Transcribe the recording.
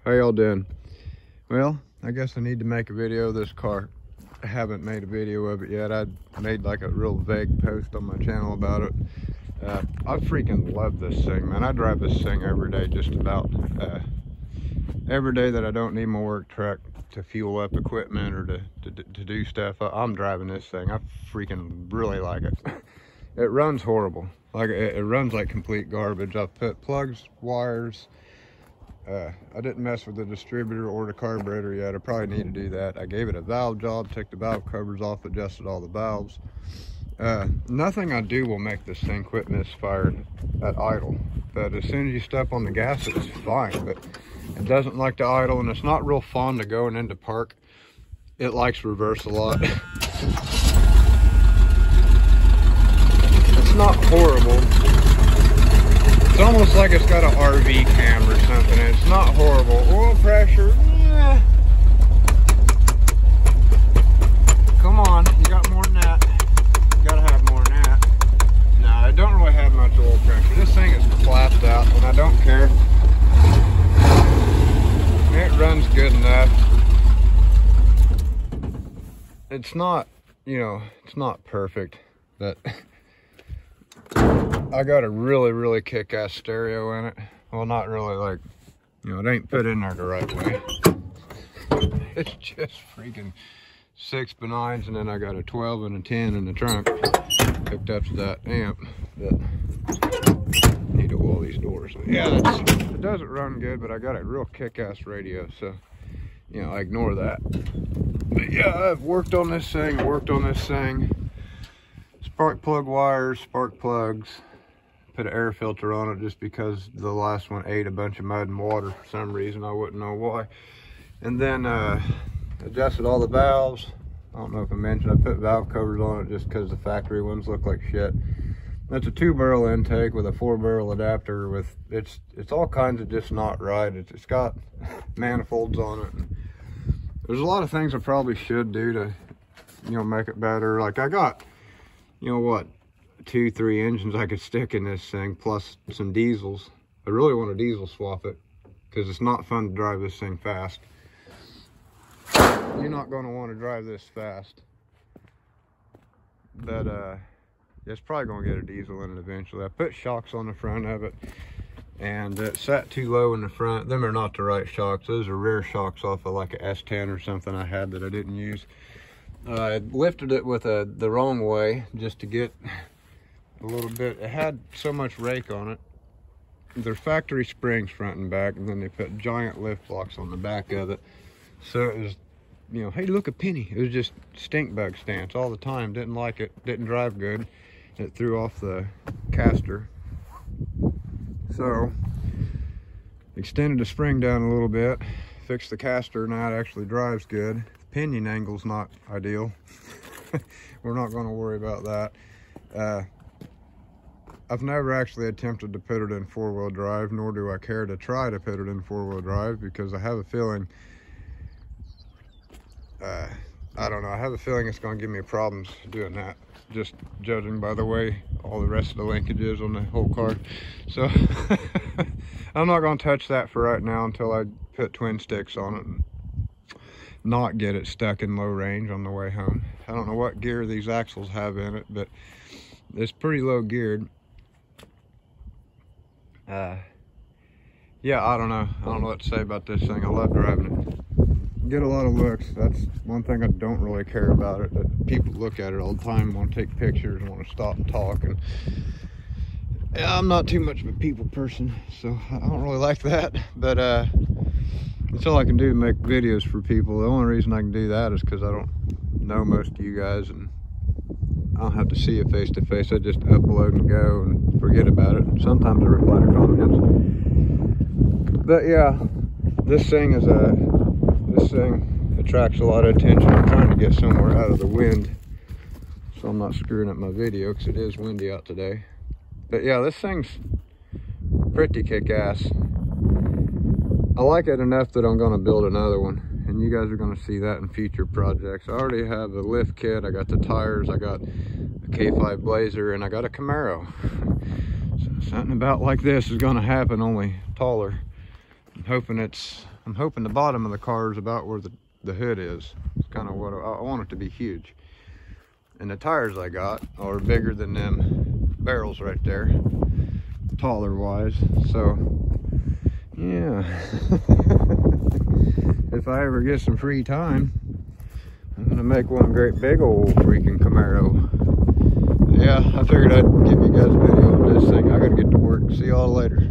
How y'all doing? Well, I guess I need to make a video of this car. I haven't made a video of it yet. I made like a real vague post on my channel about it. I freaking love this thing, man. I drive this thing every day, just about. Every day that I don't need my work truck to fuel up equipment or to do stuff, I'm driving this thing. I freaking really like it. It runs horrible. Like it runs like complete garbage. I've put plugs, wires. I didn't mess with the distributor or the carburetor yet. I probably need to do that. I gave it a valve job, took the valve covers off, adjusted all the valves. Nothing I do will make this thing quit misfiring at idle. But as soon as you step on the gas, it's fine. But it doesn't like to idle, and it's not real fond to going into park. It likes reverse a lot. It's not horrible. It's almost like it's got an RV cam or something. It's not horrible. Oil pressure, eh. Come on, you got more than that. You gotta have more than that. No, I don't really have much oil pressure. This thing is flapped out, and I don't care. It runs good enough. It's not, you know, it's not perfect, but I got a really kick-ass stereo in it. Well, not really, like, you know, it ain't put in there the right way. It's just freaking 6 9s, and then I got a 12 and a 10 in the trunk hooked up to that amp. But need to oil these doors. Yeah, it doesn't run good, but I got a real kick-ass radio, so, you know, I ignore that. But yeah, I've worked on this thing, Spark plug wires, spark plugs, put an air filter on it just because the last one ate a bunch of mud and water for some reason. I wouldn't know why. And then adjusted all the valves. I don't know if I mentioned, I put valve covers on it just because the factory ones look like shit. That's a 2-barrel intake with a 4-barrel adapter with, it's all kinds of just not right. It's got manifolds on it. And there's a lot of things I probably should do to, you know, make it better. Like I got, you know what, 2-3 engines I could stick in this thing, plus some diesels. I really want to diesel swap it because it's not fun to drive this thing fast. You're not going to want to drive this fast. But it's probably going to get a diesel in it eventually. I put shocks on the front of it, and it sat too low in the front. Them are not the right shocks. Those are rear shocks off of like a S10 or something I had that I didn't use. I lifted it with the wrong way just to get a little bit. It had so much rake on it. They're factory springs front and back, and then they put giant lift blocks on the back of it. So it was, you know, hey, look, a penny. It was just stink bug stance all the time. Didn't like it, didn't drive good. It threw off the caster. So extended the spring down a little bit, fixed the caster. Now it actually drives good. The pinion angle's not ideal. We're not going to worry about that. I've never actually attempted to put it in 4-wheel drive, nor do I care to try to put it in 4-wheel drive, because I have a feeling, I don't know, I have a feeling it's going to give me problems doing that, just judging by the way all the rest of the linkage is on the whole car. So I'm not going to touch that for right now until I put twin sticks on it and not get it stuck in low range on the way home. I don't know what gear these axles have in it, but it's pretty low geared. Yeah, I don't know what to say about this thing. I love driving it. Get a lot of looks. That's one thing I don't really care about it. That people look at it all the time, want to take pictures, and want to stop and talk. And yeah, I'm not too much of a people person, so I don't really like that. But that's all I can do to make videos for people. The only reason I can do that is because I don't know most of you guys, and I don't have to see you face to face. I just upload and go and forget about it. And sometimes I reply to comments. But yeah, this thing attracts a lot of attention. I'm trying to get somewhere out of the wind, so I'm not screwing up my video because it is windy out today. But yeah, this thing's pretty kick-ass. I like it enough that I'm going to build another one, and you guys are going to see that in future projects. I already have a lift kit, I got the tires, I got a K5 Blazer, and I got a Camaro. So something about like this is going to happen, only taller. I'm hoping it's, I'm hoping the bottom of the car is about where the hood is. It's kind of what I want it to be huge. And the tires I got are bigger than them barrels right there, taller wise. So yeah, if I ever get some free time, I'm gonna make one great big old freaking Camaro. Yeah, I figured I'd give you guys a video on this thing. I gotta get to work. See y'all later.